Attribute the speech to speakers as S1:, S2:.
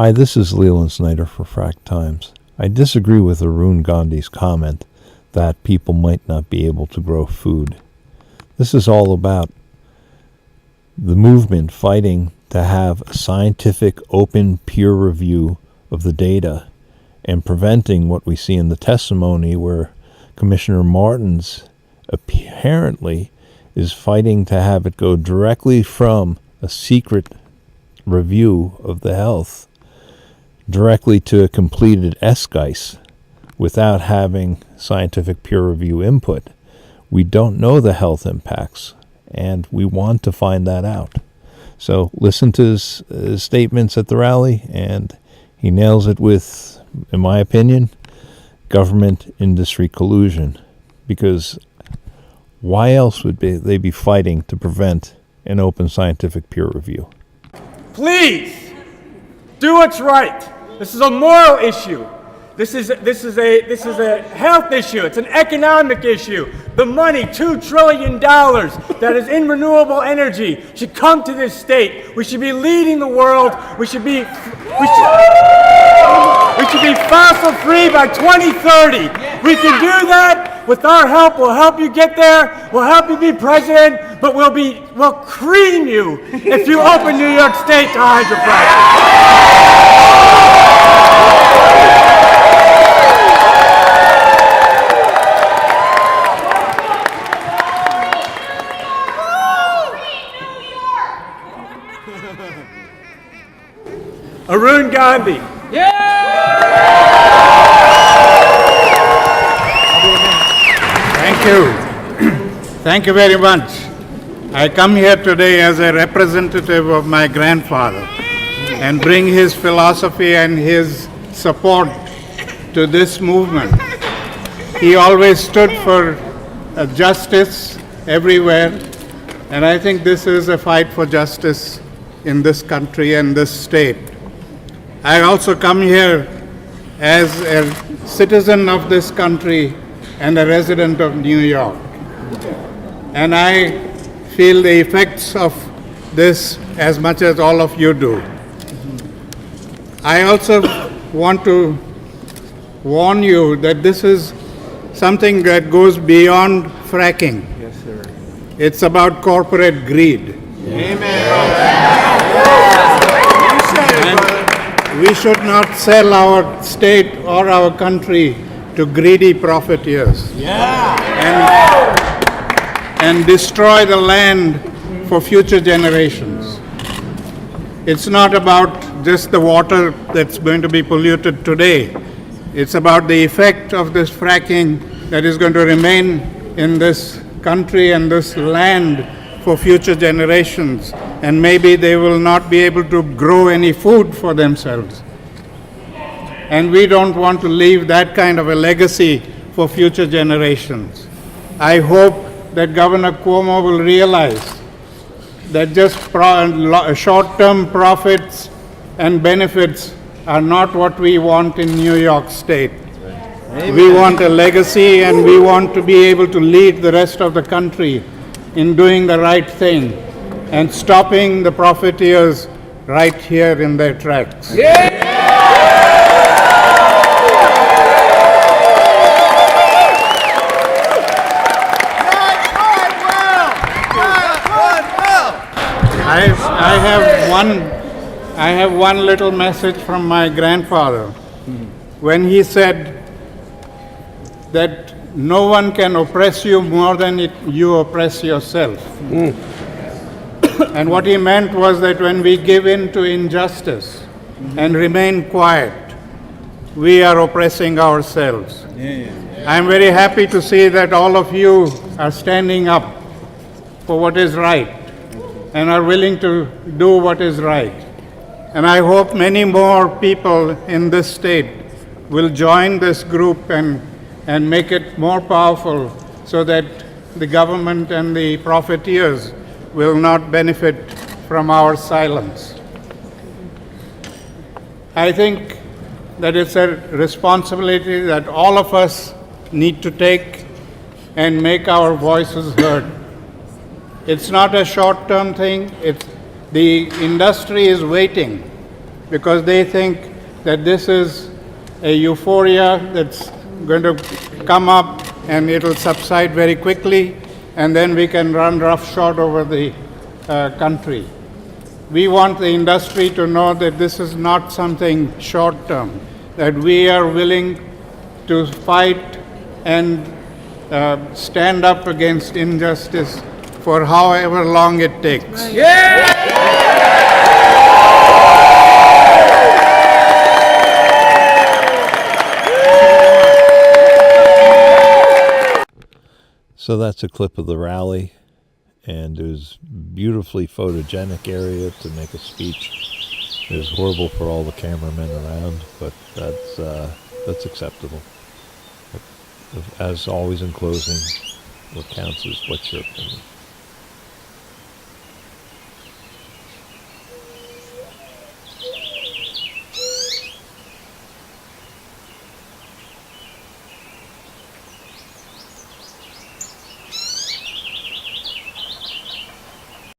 S1: Hi, this is Leland Snyder for Frack Times. I disagree with Arun Gandhi's comment that people might not be able to grow food. This is all about the movement fighting to have a scientific, open, peer review of the data and preventing what we see in the testimony where Commissioner Martins apparently is fighting to have it go directly from a secret review of the health directly to a completed SGICE without having scientific peer review input. We don't know the health impacts, and we want to find that out. So listen to his statements at the rally, and he nails it with, in my opinion, government-industry collusion. Because why else would they be fighting to prevent an open scientific peer review?
S2: Please, do what's right. This is a moral issue. This is a health issue. It's an economic issue. The money, $2 trillion, that is in renewable energy should come to this state. We should be leading the world. We should be fossil free by 2030. We can do that. With our help, we'll help you get there. We'll help you be president, but we'll cream you if you open New York State to hydrofracking. Arun Gandhi.
S3: Thank you. Thank you very much. I come here today as a representative of my grandfather and bring his philosophy and his support to this movement. He always stood for justice everywhere, and I think this is a fight for justice in this country and this state. I also come here as a citizen of this country and a resident of New York. And I feel the effects of this as much as all of you do. I also want to warn you that this is something that goes beyond fracking.
S2: Yes, sir.
S3: It's about corporate greed. We should not sell our state or our country to greedy profiteers and destroy the land for future generations. It's not about just the water that's going to be polluted today. It's about the effect of this fracking that is going to remain in this country and this land for future generations, and maybe they will not be able to grow any food for themselves. And we don't want to leave that kind of a legacy for future generations. I hope that Governor Cuomo will realize that just short-term profits and benefits are not what we want in New York State. Amen. We want a legacy, and we want to be able to lead the rest of the country in doing the right thing and stopping the profiteers right here in their tracks. I have one little message from my grandfather when he said that no one can oppress you more than you oppress yourself. And what he meant was that when we give in to injustice and remain quiet, we are oppressing ourselves. I'm very happy to see that all of you are standing up for what is right and are willing to do what is right. And I hope many more people in this state will join this group and make it more powerful so that the government and the profiteers will not benefit from our silence. I think that it's a responsibility that all of us need to take and make our voices heard. It's not a short-term thing. The industry is waiting because they think that this is a euphoria that's going to come up and it'll subside very quickly, and then we can run roughshod over the country. We want the industry to know that this is not something short term, that we are willing to fight and stand up against injustice for however long it takes.
S1: So that's a clip of the rally, and it was beautifully photogenic area to make a speech. It was horrible for all the cameramen around, but that's acceptable. As always in closing, what counts is what's your opinion.